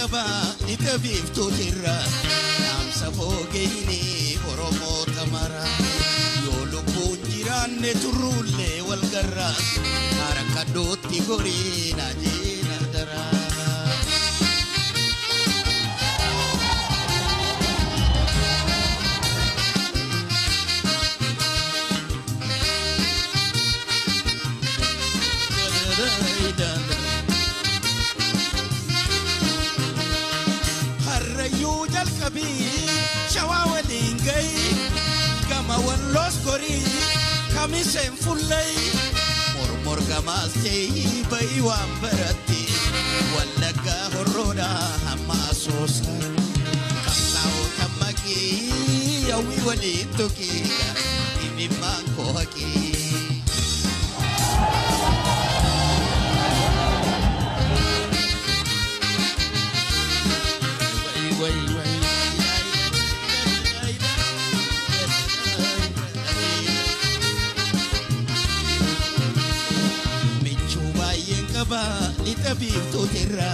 gaba itabiftu tirra namsa fogeini oromo tamara yolu bunjiranne turulle wal garra harakadoti gorina jina dara Shawawadingay kama wallos kori kami semfulay murmur gamas jay bay wambarati walaga horroda hamasosa kasao kamagi yawi walito kika imimang kohaki Itabiftu tirra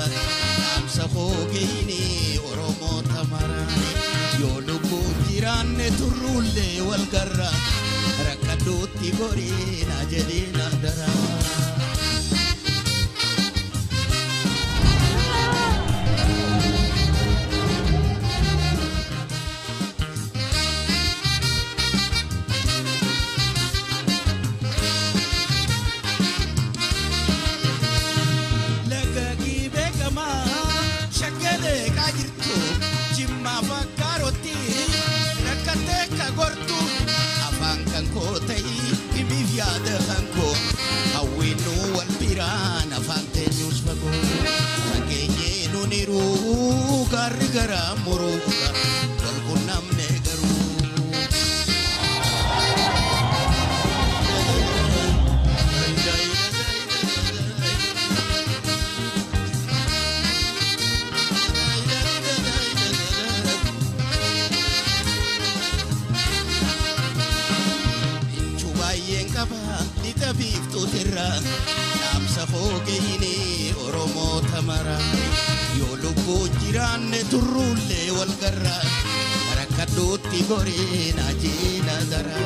namsa fogeini oromo tamara yolu bunjiranne turulle wal garra rakadoti gorina jedina dara Gara muruga walgunam negaru Chubayen kaba itabiftu tirra namsa fogeini oromo tamara yolu bunjiranne turulle wal garra harakadoti gorina jina dara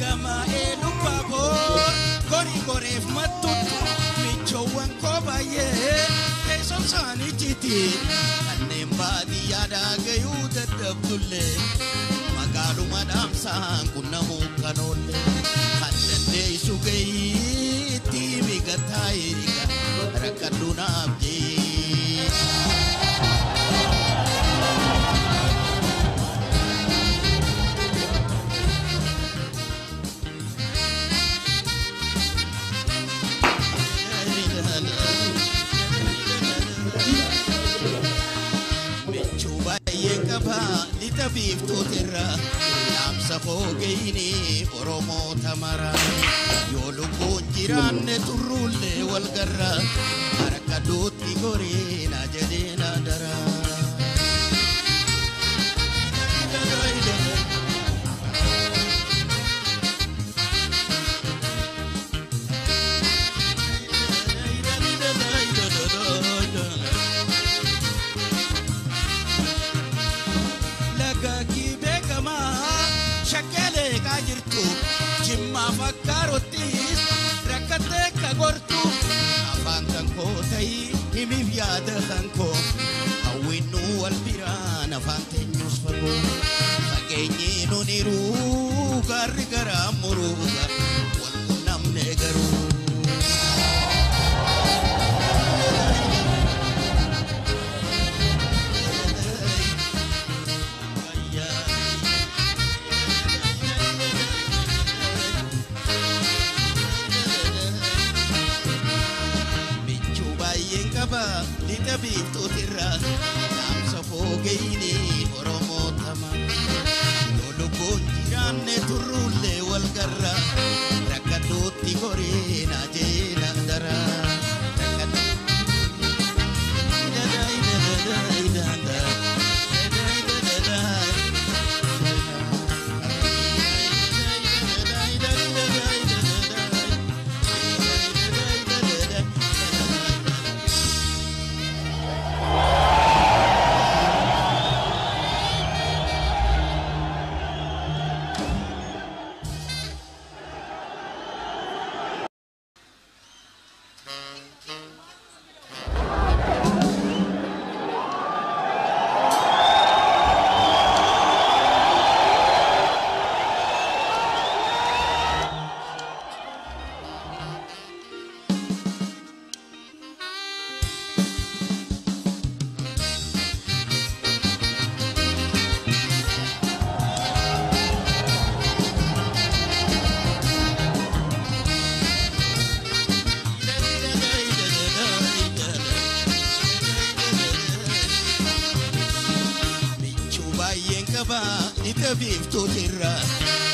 gama elu babor gori goref matut michowan kobaye kesom sani jiti kanemba diada gayu dadabdulle magalu madam sang kunamu kanole hadde sugei timi gatairiga rakaduna abdi Itabiftu tirra namsa fogeini oromo tamara yolu bunjiranne turulle wal garra harakadoti gorina jedina dara Jimma fakkarotis rakate kagortu afankan kotai himif yada hanko awinu albiran afantenyus fago fagenye noniru gargara muruga wal kunam negaru Itabiftu tirra namsa fogeini oromo tamara yolu bunjiranne turulle wal garra rakadoti gorina jina dara gaba itabiiftuu jirra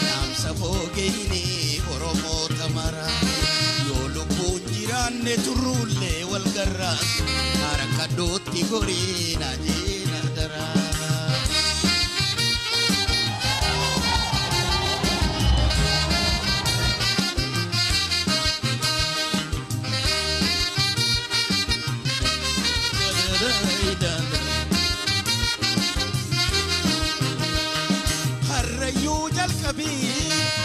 naamsa fogeeyni oromoo tamara yoo lubbuun jiraanne turruullee wal garra harka dootti gorii na jeena dara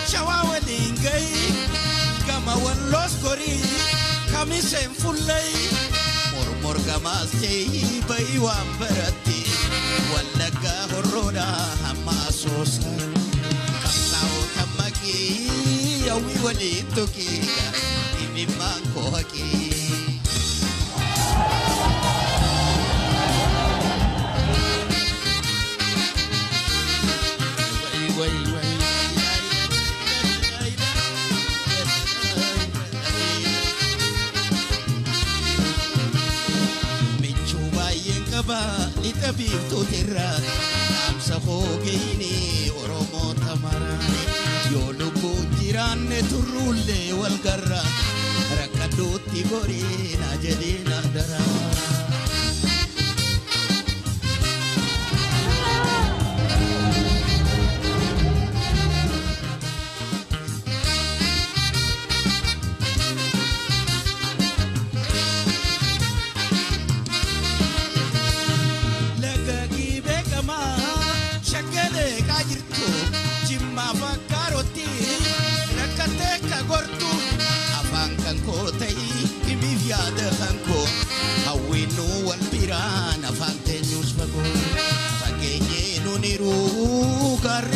shawawa dingay kama wallos gori kamisen fullay mor gamasay bay wambarati walaga horoda hamasosa kamao tamagi yawi walito kiga imimanko haki itabiiftuu jirra naamsa fogeeyni oromoo tamara yoo lubbuun jiraanne turruullee wal garra rakka dootti gorii na jedhina dara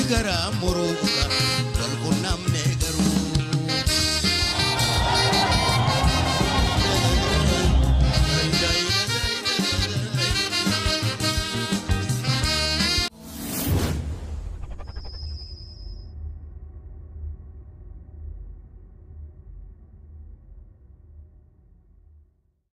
Gara muru